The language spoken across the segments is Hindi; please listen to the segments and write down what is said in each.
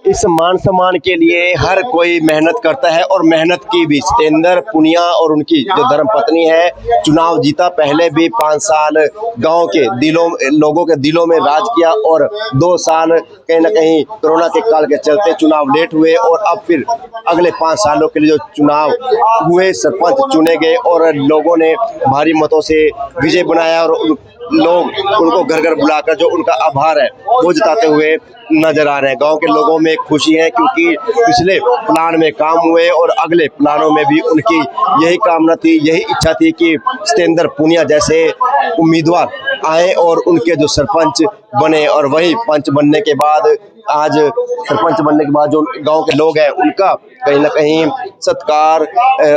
इस मान सम्मान के लिए हर कोई मेहनत करता है और मेहनत की भी सतेंद्र पुनिया और उनकी जो धर्मपत्नी है चुनाव जीता। पहले भी 5 साल गांव के लोगों के दिलों में राज किया और 2 साल कहीं ना कहीं कोरोना के काल के चलते चुनाव लेट हुए और अब फिर अगले 5 सालों के लिए जो चुनाव हुए सरपंच चुने गए और लोगों ने भारी मतों से विजय बनाया और लोग उनको घर घर बुलाकर जो उनका आभार है वो जताते हुए नजर आ रहे हैं। गांव के लोगों में खुशी है क्योंकि पिछले प्लान में काम हुए और अगले प्लानों में भी उनकी यही कामना थी, यही इच्छा थी कि सतेंद्र पुनिया जैसे उम्मीदवार आए और उनके जो सरपंच बने। और वही पंच बनने के बाद आज सरपंच बनने के बाद जो गांव के लोग हैं उनका कहीं ना कहीं सत्कार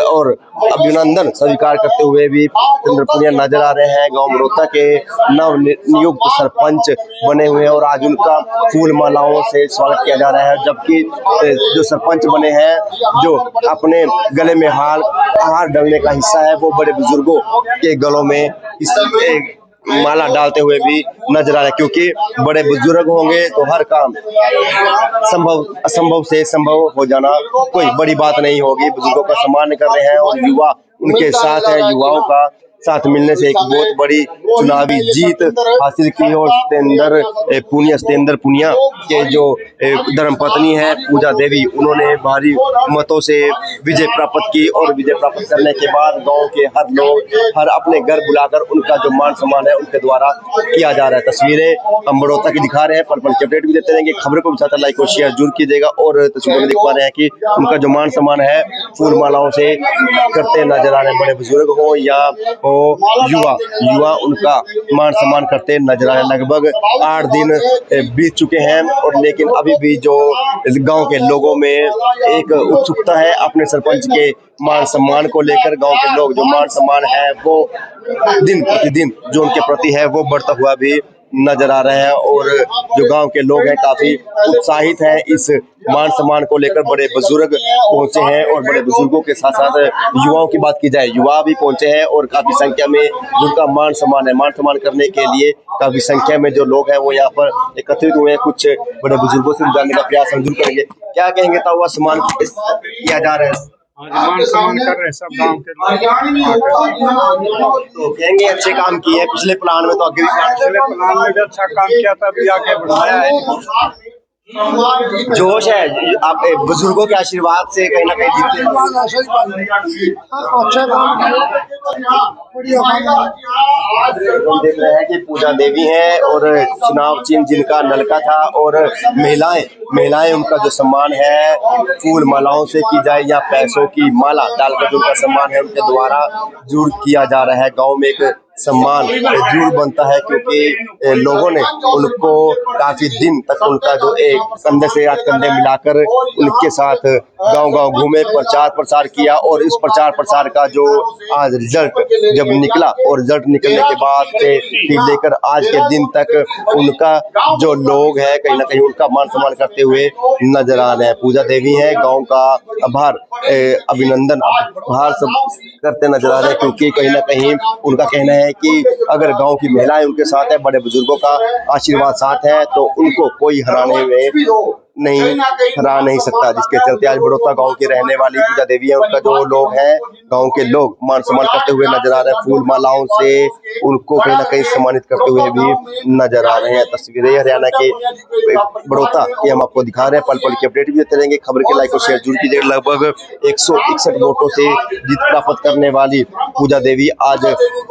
और अभिनंदन स्वीकार करते हुए भी सतेंद्र पुनिया नजर आ रहे हैं। गांव बड़ौता के नव नियुक्त सरपंच बने हुए हैं और आज उनका फूल मालाओं से स्वागत किया जा रहा है। जबकि जो सरपंच बने हैं जो अपने गले में हार डालने का हिस्सा है वो बड़े बुजुर्गों के गलों में इस माला डालते हुए भी नजर आ रहा है, क्योंकि बड़े बुजुर्ग होंगे तो हर काम असंभव से संभव हो जाना कोई बड़ी बात नहीं होगी। बुजुर्गों का सम्मान कर रहे हैं और युवा उनके साथ है। युवाओं का साथ मिलने से एक बहुत बड़ी चुनावी जीत हासिल की और सतेंद्र पुनिया के जो धर्मपत्नी है पूजा देवी उन्होंने भारी मतों से विजय प्राप्त की और विजय प्राप्त करने के बाद गांव के हर अपने घर बुलाकर उनका जो मान सम्मान है उनके द्वारा किया जा रहा है। तस्वीरें हम बड़ौता की दिखा रहे हैं, पल पल की अपडेट भी देते रहेंगे। खबरों को भी साथ लाइक और शेयर जरूर कीजिएगा और तस्वीरों में दिख पा रहे हैं कि उनका जो मान सम्मान है फूल मालाओं से करते नजर आ रहे हैं। बड़े बुजुर्ग हो या हो युवा उनका मान सम्मान करते नजर आ रहे हैं। लगभग 8 दिन बीत चुके हैं और लेकिन अभी भी जो गांव के लोगों में एक उत्सुकता है अपने सरपंच के मान सम्मान को लेकर। गांव के लोग जो मान सम्मान है वो दिन प्रतिदिन जो उनके प्रति है वो बढ़ता हुआ भी नजर आ रहे हैं और जो गांव के लोग हैं काफी उत्साहित हैं इस मान सम्मान को लेकर। बड़े बुजुर्ग पहुंचे हैं और बड़े बुजुर्गों के साथ साथ युवाओं की बात की जाए, युवा भी पहुंचे हैं और काफी संख्या में जिनका मान सम्मान करने के लिए काफी संख्या में जो लोग हैं वो यहाँ पर एकत्रित हुए हैं। कुछ बड़े बुजुर्गों से जानने का प्रयास हम जरूर करेंगे। क्या कहेंगे था हुआ सम्मान किया जा रहा है? मान सम्मान कर रहे हैं सब गांव के लोग। तो कहेंगे अच्छे काम किए हैं, पिछले प्लान में तो आगे पिछले प्लान में भी अच्छा काम किया था, अभी आगे बढ़ाया है। जोश है आप बुजुर्गों के आशीर्वाद से कहीं ना कहीं जीते हैं। हम देख रहे हैं कि पूजा देवी है और चुनाव चिन्ह जिनका नलका था और महिलाएं उनका जो सम्मान है फूल मालाओं से की जाए या पैसों की माला डालकर जो उनका सम्मान है उनके द्वारा जरूर किया जा रहा है। गांव में एक सम्मान जरूर बनता है क्योंकि लोगों ने उनको काफी दिन तक उनका जो एक कंधे से हाथ कंधे मिलाकर उनके साथ गांव घूमे, प्रचार प्रसार किया और इस प्रचार प्रसार का जो आज रिजल्ट जब निकला और रिजल्ट निकलने के बाद से लेकर आज के दिन तक उनका जो लोग है कहीं ना कहीं उनका मान सम्मान करते हुए नजर आ रहे हैं। पूजा देवी है, गाँव का आभार अभिनंदन आभार सब करते नजर आ रहे हैं क्योंकि कहीं ना कहीं उनका कहना है कि अगर गांव की महिलाएं उनके साथ है, बड़े बुजुर्गों का आशीर्वाद साथ है तो उनको कोई हरा नहीं सकता। जिसके चलते आज बड़ौता गांव की रहने वाली पूजा देवी है, उनका जो लोग हैं गांव के लोग मान सम्मान करते हुए नजर आ रहे हैं। फूल मालाओं से उनको कहीं ना कहीं सम्मानित करते हुए भी नजर आ रहे हैं। तस्वीरें हरियाणा के बड़ौता की हम आपको दिखा रहे हैं, पल पल की अपडेट भी देते रहेंगे। खबर के लाइक और शेयर जरूर कीजिएगा। लगभग 161 वोटों से जीत प्राप्त करने वाली पूजा देवी आज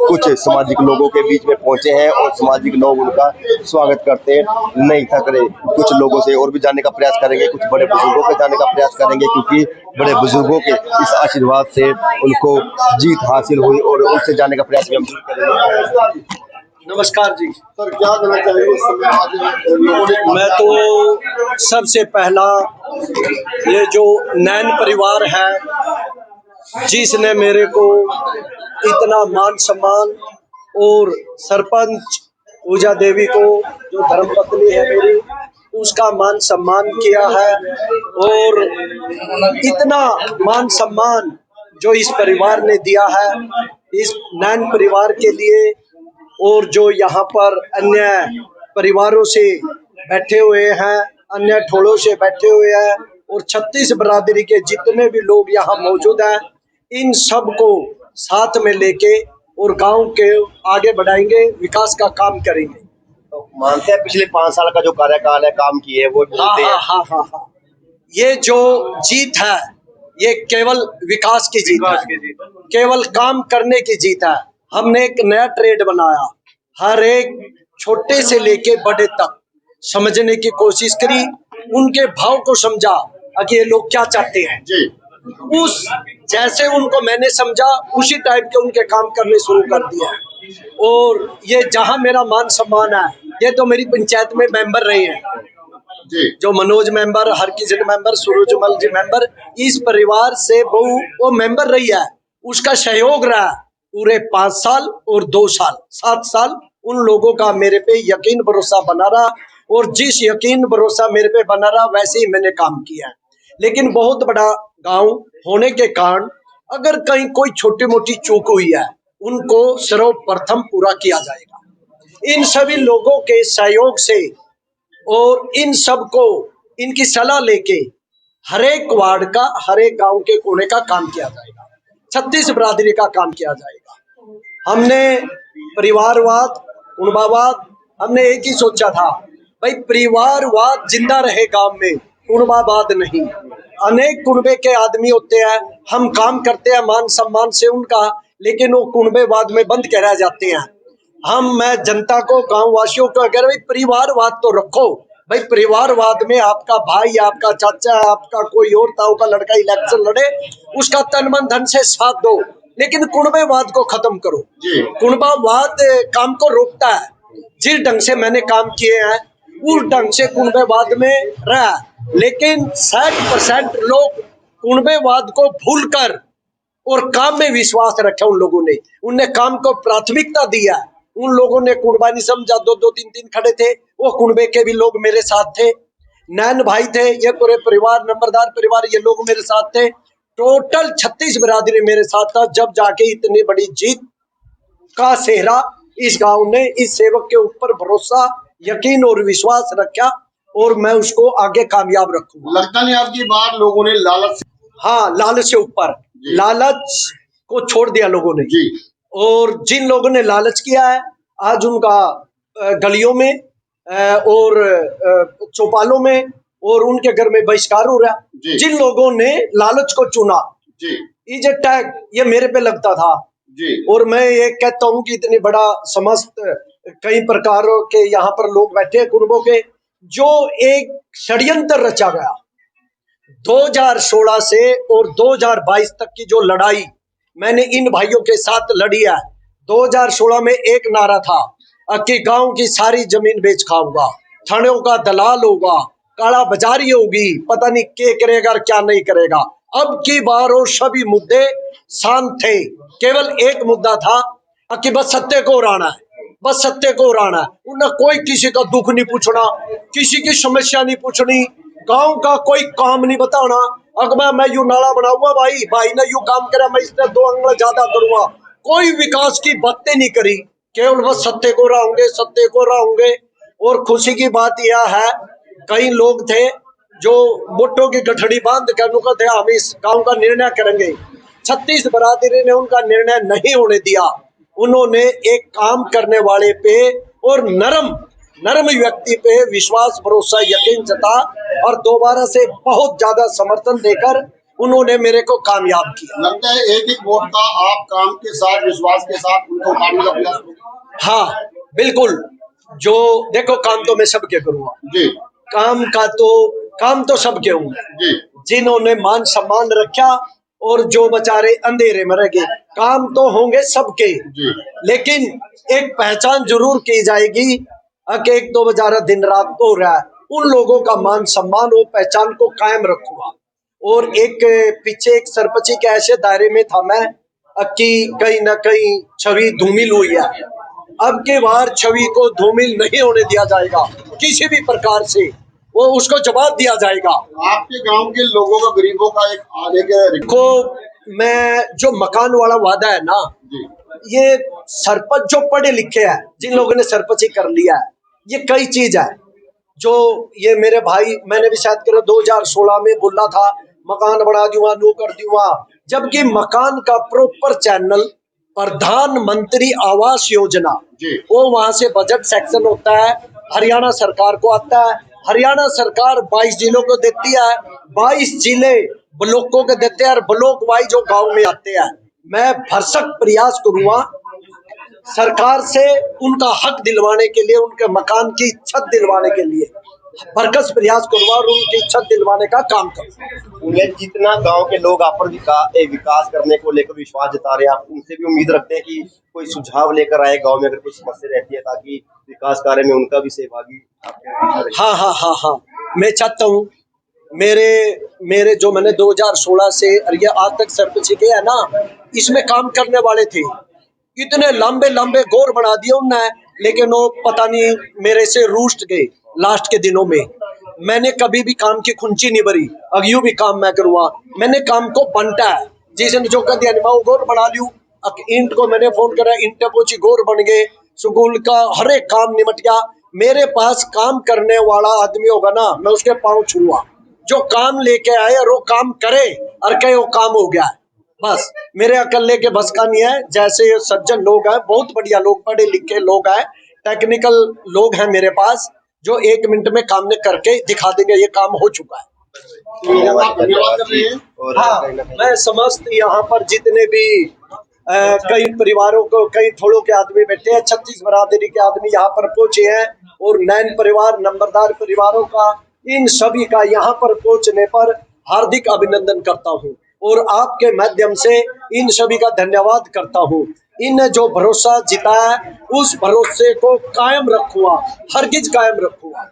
कुछ सामाजिक लोगों के बीच में पहुंचे हैं और सामाजिक लोग उनका स्वागत करते नहीं थक रहे। कुछ लोगों से और भी जानने का प्रयास करेंगे, कुछ बड़े बुजुर्गों के जानने का प्रयास करेंगे क्योंकि बड़े बुजुर्गों के इस आशीर्वाद से उनको जीत हासिल हुई और उससे जानने का प्रयास भी हम करेंगे। नमस्कार जी सर, क्या कहना चाहिए? मैं तो सबसे पहला ये जो नैन परिवार है जिसने मेरे को इतना मान सम्मान और सरपंच पूजा देवी को जो धर्मपत्नी है मेरी उसका मान सम्मान किया है और इतना मान सम्मान जो इस परिवार ने दिया है इस नैन परिवार के लिए और जो यहाँ पर अन्य परिवारों से बैठे हुए हैं अन्य ठोड़ों से बैठे हुए हैं और 36 बरादरी के जितने भी लोग यहाँ मौजूद हैं, इन सब को साथ में लेके और गांव के आगे बढ़ाएंगे, विकास का काम करेंगे। तो मानते हैं पिछले 5 साल का जो कार्यकाल है, काम किए, वो बोलते हैं। हाँ। ये जो जीत है, ये केवल विकास की जीत है, केवल काम करने की जीत है। हमने एक नया ट्रेड बनाया, हर एक छोटे से लेके बड़े तक समझने की कोशिश करी, उनके भाव को समझा कि ये लोग क्या चाहते हैं जी। उस जैसे उनको मैंने समझा, उसी टाइप के उनके काम करने शुरू कर दिया। और ये जहां मेरा मान सम्मान है, ये तो मेरी पंचायत में मेंबर रहे हैं जी। जो Manoj member, Harkishan member, Surajmal ji member, इस परिवार से वो मेंबर रही है, उसका सहयोग रहा पूरे 5 साल और 2 साल 7 साल। उन लोगों का मेरे पे यकीन भरोसा बना रहा, और जिस यकीन भरोसा मेरे पे बना रहा वैसे ही मैंने काम किया है। लेकिन बहुत बड़ा गांव होने के कारण अगर कहीं कोई छोटी मोटी चूक हुई है, उनको सर्वप्रथम पूरा किया जाएगा। इन सभी लोगों के सहयोग से और इन सब को इनकी सलाह लेके हर एक वार्ड का, हर एक गांव के कोने का काम किया जाएगा, 36 बरादरी का काम किया जाएगा। हमने परिवारवाद, कुणबावाद, हमने एक ही सोचा था, भाई परिवारवाद जिंदा रहे गांव में, कुणबावाद नहीं। अनेक कुणबे के आदमी होते हैं, हम काम करते हैं मान सम्मान से उनका, लेकिन वो कुणबेवाद में बंद के रह जाते हैं। मैं जनता को, गांव वासियों को अगर भाई परिवारवाद तो रखो, भाई परिवारवाद में आपका भाई, आपका चाचा, आपका कोई और ताऊ का लड़का इलेक्शन लड़े, उसका तन मन धन से साथ दो, लेकिन कुणबेवाद को खत्म करो। कुणबावाद काम को रोकता है। जिस ढंग से मैंने काम किए हैं उस ढंग से कुणबेवाद में रहा, लेकिन 60% लोग कुणबेवाद को भूलकर और काम में विश्वास रखा। उन लोगों ने, उनने काम को प्राथमिकता दिया। उन लोगों ने कुणबा नहीं समझा, 2-2 3-3 खड़े थे, वो कुणबे के भी लोग मेरे साथ थे, नैन भाई थे, ये पूरे परिवार, नंबरदार परिवार, ये लोग मेरे साथ थे। टोटल 36 बरादरी मेरे साथ था, जब जाके इतनी बड़ी जीत का सेहरा इस गांव ने इस सेवक के ऊपर भरोसा, यकीन और विश्वास रखा, और मैं उसको आगे कामयाब रखूंगा। लगता नहीं आपकी बात लोगों ने लालच से... हाँ, लालच से ऊपर, लालच को छोड़ दिया लोगों ने जी। और जिन लोगों ने लालच किया है, आज उनका गलियों में और चौपालों में और उनके घर में बहिष्कार हो रहा। जिन लोगों ने लालच को चुना, ये टैग ये मेरे पे लगता था जी। और मैं ये कहता हूं कि इतनी बड़ा समस्त कई प्रकारों के यहाँ पर लोग बैठे हैं कुर्बों के, जो एक षड्यंत्र रचा गया 2016 से और 2022 तक की जो लड़ाई मैंने इन भाइयों के साथ लड़ी है। 2016 में एक नारा था कि गांव की सारी जमीन बेच खाऊंगा, थानों का दलाल होगा, काला बाजारी होगी, पता नहीं क्या करेगा और क्या नहीं करेगा। अब की बार वो सभी मुद्दे शांत थे, केवल एक मुद्दा था कि बस सत्य को उड़ाना है, बस सत्य को उड़ाना है। उन्हें कोई किसी का दुख नहीं पूछना, किसी की समस्या नहीं पूछनी, गांव का कोई काम नहीं बताना। अगर मैं यू नाला बनाऊंगा, भाई ने यू काम करा, मैं इससे 2 अंगल ज्यादा करूंगा, कोई विकास की बातें नहीं करी, केवल बस सत्य को रहोगे, सत्य को रहोगे। और खुशी की बात यह है, कई लोग थे जो वोटों की गठड़ी बांध कर कहते हम इस गांव का निर्णय करेंगे। 36 बरादरी ने उनका निर्णय नहीं होने दिया। उन्होंने एक काम करने वाले पे और नरम व्यक्ति पे विश्वास, भरोसा, यकीन जता और दोबारा से बहुत ज्यादा समर्थन देकर उन्होंने मेरे को कामयाब किया। लगता है एक वोट का आप काम के साथ, विश्वास के साथ उनको उठाने का प्रयास करेंगे। हाँ बिल्कुल, जो देखो काम तो मैं सबके करूंगा जी। काम तो सबके होंगे जी। जिन्होंने मान सम्मान रखा और जो बेचारे अंधेरे में रह गए, काम तो होंगे सबके। लेकिन एक पहचान जरूर की जाएगी कि एक तो बेचारा दिन रात हो रहा है, उन लोगों का मान सम्मान, वो पहचान को कायम रखूंगा। और एक पीछे एक सरपंची के ऐसे दायरे में था मैं कि कहीं ना कहीं छवि धूमिल हुई है। अब के बार छवि को धूमिल नहीं होने दिया जाएगा, किसी भी प्रकार से वो उसको जवाब दिया जाएगा। आपके गांव के लोगों का, गरीबों का एक आगे को मैं जो मकान वाला वादा है ना, ये सरपंच जो पढ़े लिखे हैं, जिन लोगों ने सरपंची कर लिया है, ये कई चीज है। जो ये मेरे भाई, मैंने भी शायद करे 2016 में बोला था मकान बना दूंगा, नो कर दूंगा, जबकि मकान का प्रॉपर चैनल प्रधानमंत्री आवास योजना, वो वहां से बजट सेक्शन होता है, हरियाणा सरकार को आता है। हरियाणा सरकार 22 जिलों को देती है, 22 जिले ब्लॉकों को देते हैं, और ब्लॉक वाइज जो गांव में आते हैं। मैं भरसक प्रयास करूंगा सरकार से उनका हक दिलवाने के लिए, उनके मकान की छत दिलवाने के लिए भरकस प्रयास करूंगा और उनकी छत दिलवाने का काम करूंगा। उन्हें जितना गांव के लोग आप पर विकास करने को लेकर विश्वास जता रहे हैं, आप उनसे भी उम्मीद रखते हैं कि कोई सुझाव लेकर आए गांव में अगर कुछ समस्या रहती है, ताकि विकास कार्य में उनका भी सहभागी हाँ हाँ हाँ हाँ, मैं चाहता हूँ मेरे जो मैंने 2016 से ये आज तक सरपंच किया है ना, इसमें काम करने वाले थे, इतने लंबे लंबे गोर बना दिए उनने, लेकिन वो पता नहीं मेरे से रूष्ट गए। लास्ट के दिनों में मैंने कभी भी काम की खुंची नहीं भरी, अगियो भी काम मैं करूँगा, मैंने काम को बंटा है, जिसने जो कर दिया मैं वो गोर बना लूँ। ईंट को मैंने फोन करा, ईंट पोची गोर बन गए, स्कूल का हर एक काम निमट गया। मेरे पास काम करने वाला आदमी होगा ना, मैं उसके पाँव छूंगा, जो काम लेके आए और वो काम करे और कहे वो काम हो गया है। बस मेरे अकेले के बस का नहीं है, जैसे सज्जन लोग हैं, बहुत बढ़िया लोग, पढ़े लिखे लोग हैं, टेक्निकल लोग हैं मेरे पास, जो 1 मिनट में काम ने करके दिखा देंगे ये काम हो चुका है। हाँ, मैं समस्त यहाँ पर जितने भी कई परिवारों को, कई थोड़ों के आदमी बैठे हैं, 36 बरादरी के आदमी यहाँ पर पहुंचे हैं, और नैन परिवार, नंबरदार परिवारों का, इन सभी का यहाँ पर पहुंचने पर हार्दिक अभिनंदन करता हूँ, और आपके माध्यम से इन सभी का धन्यवाद करता हूँ। इन जो भरोसा जिताया, उस भरोसे को कायम रखूंगा, हरगिज कायम रखूंगा।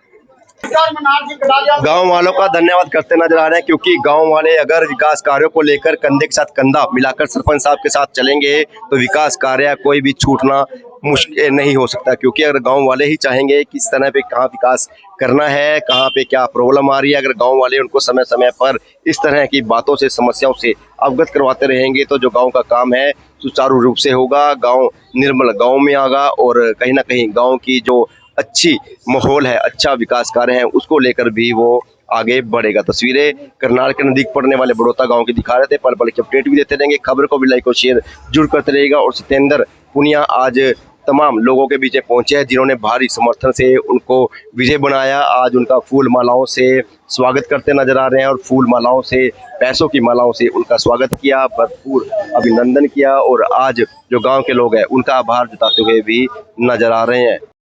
गांव वालों का धन्यवाद करते नजर आ रहे हैं, क्योंकि गांव वाले अगर विकास कार्यों को लेकर कंधे के साथ कंधा मिलाकर सरपंच साहब के साथ चलेंगे तो विकास कार्य कोई भी छूटना मुश्किल नहीं हो सकता। क्योंकि अगर गांव वाले ही चाहेंगे किस तरह पे कहाँ विकास करना है, कहाँ पे क्या प्रॉब्लम आ रही है, अगर गांव वाले उनको समय समय पर इस तरह की बातों से, समस्याओं से अवगत करवाते रहेंगे तो जो गांव का काम है सुचारू रूप से होगा, गांव निर्मल गांव में आएगा, और कहीं ना कहीं गांव की जो अच्छी माहौल है, अच्छा विकास कार्य है, उसको लेकर भी वो आगे बढ़ेगा। तस्वीरें करनाल के नजदीक पड़ने वाले बड़ौता गांव की दिखा रहे थे। पल पल की अपडेट भी देते रहेंगे, खबर को भी लाइक और शेयर जरूर करते रहेगा। और सत्येंद्र पुनिया आज तमाम लोगों के बीच पहुंचे हैं, जिन्होंने भारी समर्थन से उनको विजय बनाया। आज उनका फूल मालाओं से स्वागत करते नजर आ रहे हैं, और फूल मालाओं से, पैसों की मालाओं से उनका स्वागत किया, भरपूर अभिनंदन किया, और आज जो गांव के लोग हैं उनका आभार जताते हुए भी नजर आ रहे हैं।